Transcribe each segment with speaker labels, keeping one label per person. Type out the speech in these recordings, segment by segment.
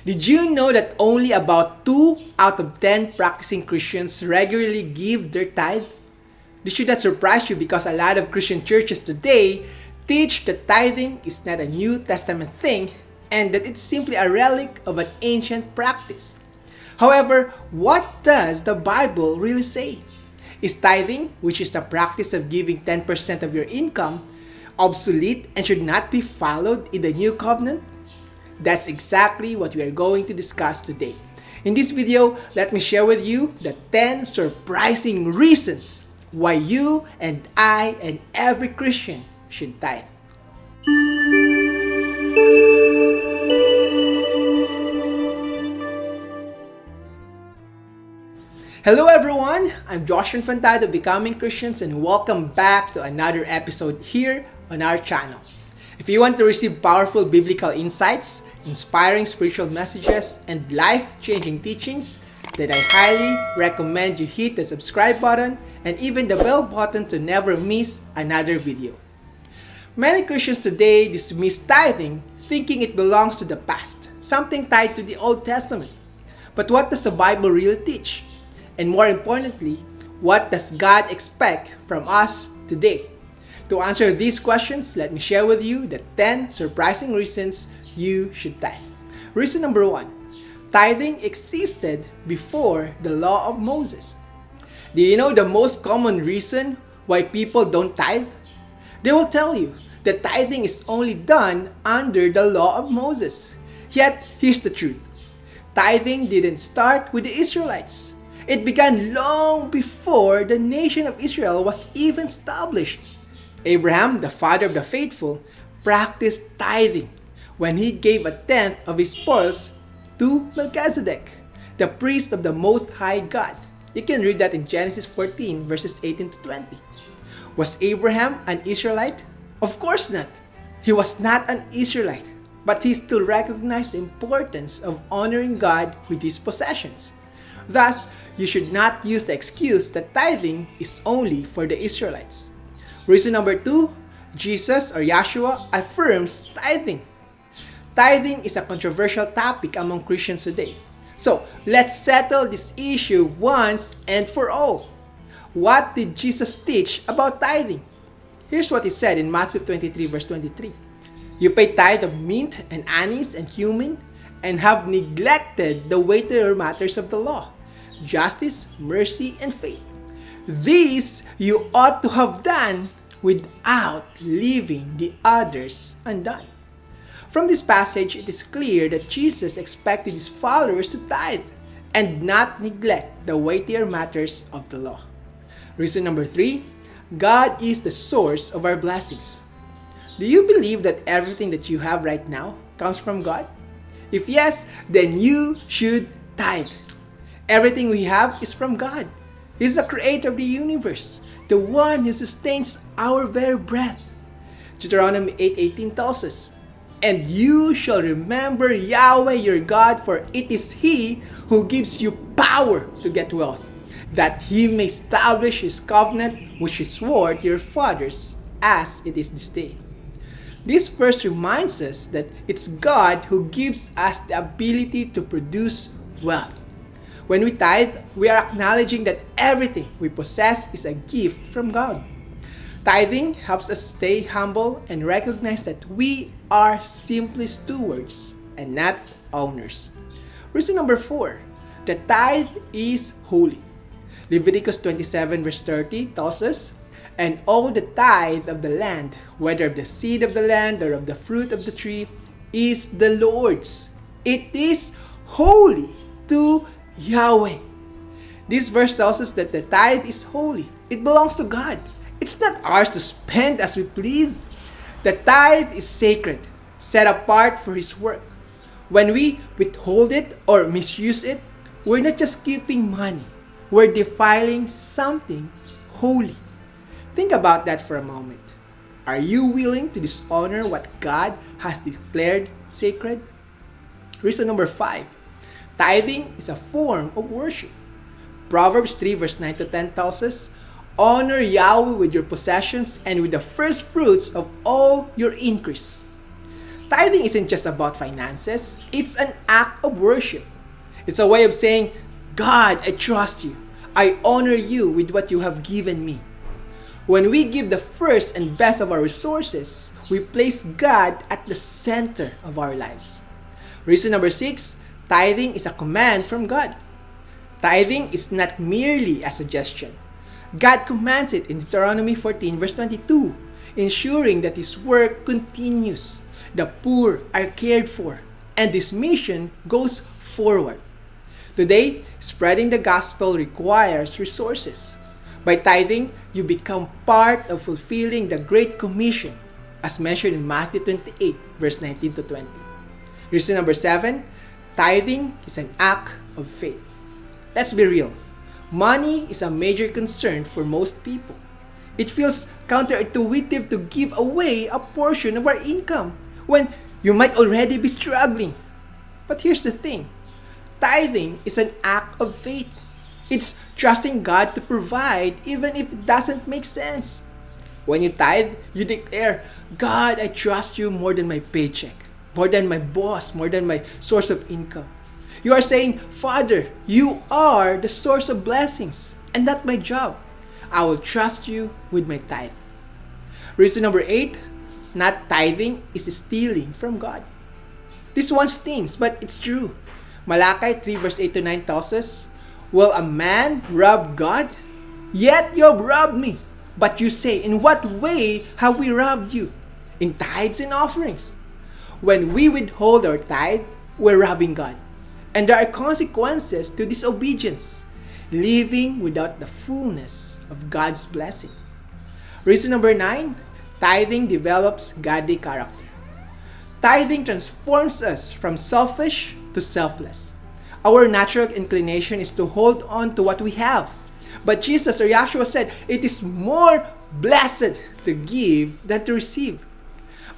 Speaker 1: Did you know that only about 2 out of 10 practicing Christians regularly give their tithe? This should not surprise you because a lot of Christian churches today teach that tithing is not a New Testament thing and that it's simply a relic of an ancient practice. However, what does the Bible really say? Is tithing, which is the practice of giving 10% of your income, obsolete and should not be followed in the new covenant? That's exactly what we are going to discuss today. In this video, let me share with you the 10 surprising reasons why you and I and every Christian should tithe. Hello everyone, I'm Josh Infantado of Becoming Christians and welcome back to another episode here on our channel. If you want to receive powerful biblical insights, inspiring spiritual messages, and life-changing teachings, then I highly recommend you hit the subscribe button and even the bell button to never miss another video. Many Christians today dismiss tithing thinking it belongs to the past, something tied to the Old Testament. But what does the Bible really teach? And more importantly, what does God expect from us today? To answer these questions, let me share with you the 10 surprising reasons you should tithe. Reason number 1, tithing existed before the law of Moses. Do you know the most common reason why people don't tithe? They will tell you that tithing is only done under the law of Moses. Yet, here's the truth. Tithing didn't start with the Israelites. It began long before the nation of Israel was even established. Abraham, the father of the faithful, practiced tithing when he gave a tenth of his spoils to Melchizedek, the priest of the Most High God. You can read that in Genesis 14 verses 18 to 20. Was Abraham an Israelite? Of course not. He was not an Israelite, but he still recognized the importance of honoring God with his possessions. Thus, you should not use the excuse that tithing is only for the Israelites. Reason number 2, Jesus or Yeshua affirms tithing. Tithing is a controversial topic among Christians today. So, let's settle this issue once and for all. What did Jesus teach about tithing? Here's what he said in Matthew 23 verse 23. You pay tithe of mint and anise and cumin and have neglected the weightier matters of the law, justice, mercy, and faith. These you ought to have done without leaving the others undone. From this passage, it is clear that Jesus expected his followers to tithe and not neglect the weightier matters of the law. Reason number 3, God is the source of our blessings. Do you believe that everything that you have right now comes from God? If yes, then you should tithe. Everything we have is from God. He's the creator of the universe, the one who sustains our very breath. Deuteronomy 8:18 tells us, "And you shall remember Yahweh your God, for it is He who gives you power to get wealth, that He may establish His covenant which He swore to your fathers, as it is this day." This verse reminds us that it's God who gives us the ability to produce wealth. When we tithe, we are acknowledging that everything we possess is a gift from God. Tithing helps us stay humble and recognize that we are simply stewards and not owners. Reason number 4, the tithe is holy. Leviticus 27 verse 30 tells us, "And all the tithe of the land, whether of the seed of the land or of the fruit of the tree, is the Lord's. It is holy to Yahweh." This verse tells us that the tithe is holy. It belongs to God. It's not ours to spend as we please. The tithe is sacred, set apart for His work. When we withhold it or misuse it, we're not just keeping money. We're defiling something holy. Think about that for a moment. Are you willing to dishonor what God has declared sacred? Reason number 5, tithing is a form of worship. Proverbs 3 verse 9 to 10 tells us, "Honor Yahweh with your possessions and with the first fruits of all your increase." Tithing isn't just about finances, it's an act of worship. It's a way of saying, God, I trust you. I honor you with what you have given me. When we give the first and best of our resources, we place God at the center of our lives. Reason number 6, tithing is a command from God. Tithing is not merely a suggestion. God commands it in Deuteronomy 14 verse 22, ensuring that His work continues, the poor are cared for, and this mission goes forward. Today, spreading the gospel requires resources. By tithing, you become part of fulfilling the Great Commission, as mentioned in Matthew 28, verse 19 to 20. Reason number 7, tithing is an act of faith. Let's be real. Money is a major concern for most people. It feels counterintuitive to give away a portion of our income when you might already be struggling. But here's the thing. Tithing is an act of faith. It's trusting God to provide even if it doesn't make sense. When you tithe, you declare, God, I trust you more than my paycheck, more than my boss, more than my source of income. You are saying, Father, you are the source of blessings and not my job. I will trust you with my tithe. Reason number 8, not tithing is stealing from God. This one stings, but it's true. Malachi 3 verse 8 to 9 tells us, will a man rob God? Yet you have robbed me. But you say, in what way have we robbed you? In tithes and offerings. When we withhold our tithe, we're robbing God. And there are consequences to disobedience, living without the fullness of God's blessing. Reason number 9, tithing develops godly character. Tithing transforms us from selfish to selfless. Our natural inclination is to hold on to what we have. But Jesus or Yahshua said, it is more blessed to give than to receive.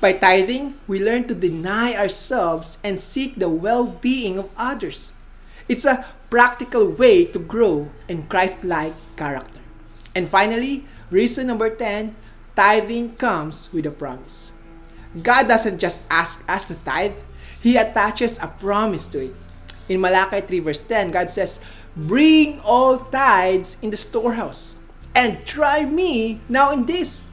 Speaker 1: By tithing, we learn to deny ourselves and seek the well-being of others. It's a practical way to grow in Christ-like character. And finally, reason number 10, tithing comes with a promise. God doesn't just ask us to tithe, He attaches a promise to it. In Malachi 3 verse 10, God says, bring all tithes in the storehouse and try me now in this.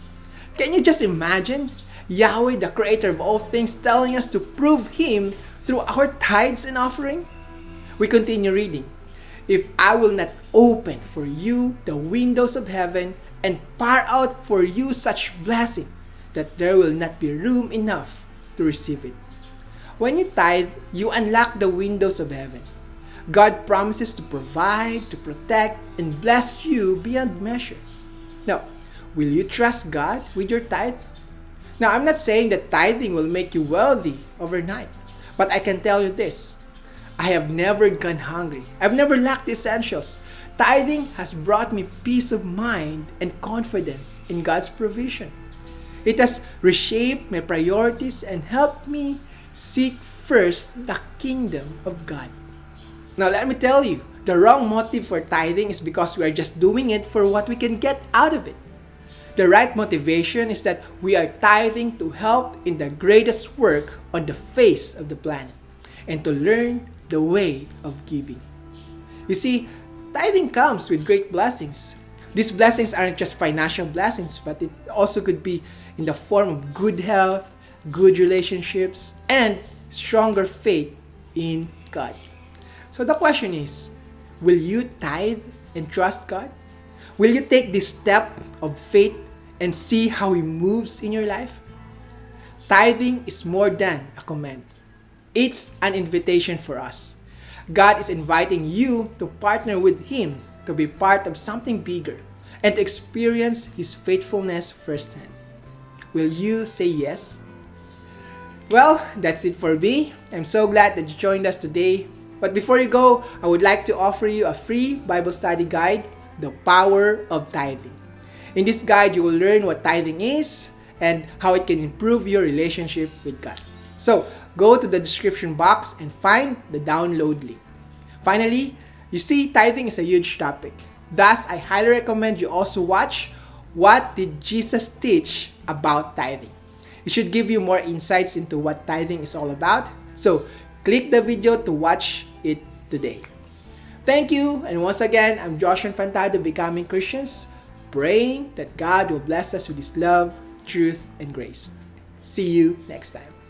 Speaker 1: Can you just imagine Yahweh, the creator of all things, telling us to prove Him through our tithes and offering? We continue reading. If I will not open for you the windows of heaven and pour out for you such blessing that there will not be room enough to receive it. When you tithe, you unlock the windows of heaven. God promises to provide, to protect, and bless you beyond measure. Now, will you trust God with your tithe? Now, I'm not saying that tithing will make you wealthy overnight, but I can tell you this. I have never gone hungry. I've never lacked essentials. Tithing has brought me peace of mind and confidence in God's provision. It has reshaped my priorities and helped me seek first the kingdom of God. Now, let me tell you, the wrong motive for tithing is because we are just doing it for what we can get out of it. The right motivation is that we are tithing to help in the greatest work on the face of the planet and to learn the way of giving. You see, tithing comes with great blessings. These blessings aren't just financial blessings, but it also could be in the form of good health, good relationships, and stronger faith in God. So the question is, will you tithe and trust God? Will you take this step of faith and see how He moves in your life? Tithing is more than a command. It's an invitation for us. God is inviting you to partner with Him to be part of something bigger and to experience His faithfulness firsthand. Will you say yes? Well, that's it for me. I'm so glad that you joined us today. But before you go, I would like to offer you a free Bible study guide, The Power of Tithing. In this guide, you will learn what tithing is and how it can improve your relationship with God. So, go to the description box and find the download link. Finally, you see, tithing is a huge topic. Thus, I highly recommend you also watch What Did Jesus Teach About Tithing? It should give you more insights into what tithing is all about. So, click the video to watch it today. Thank you, and once again, I'm Josh and Fantado, Becoming Christians, praying that God will bless us with His love, truth, and grace. See you next time.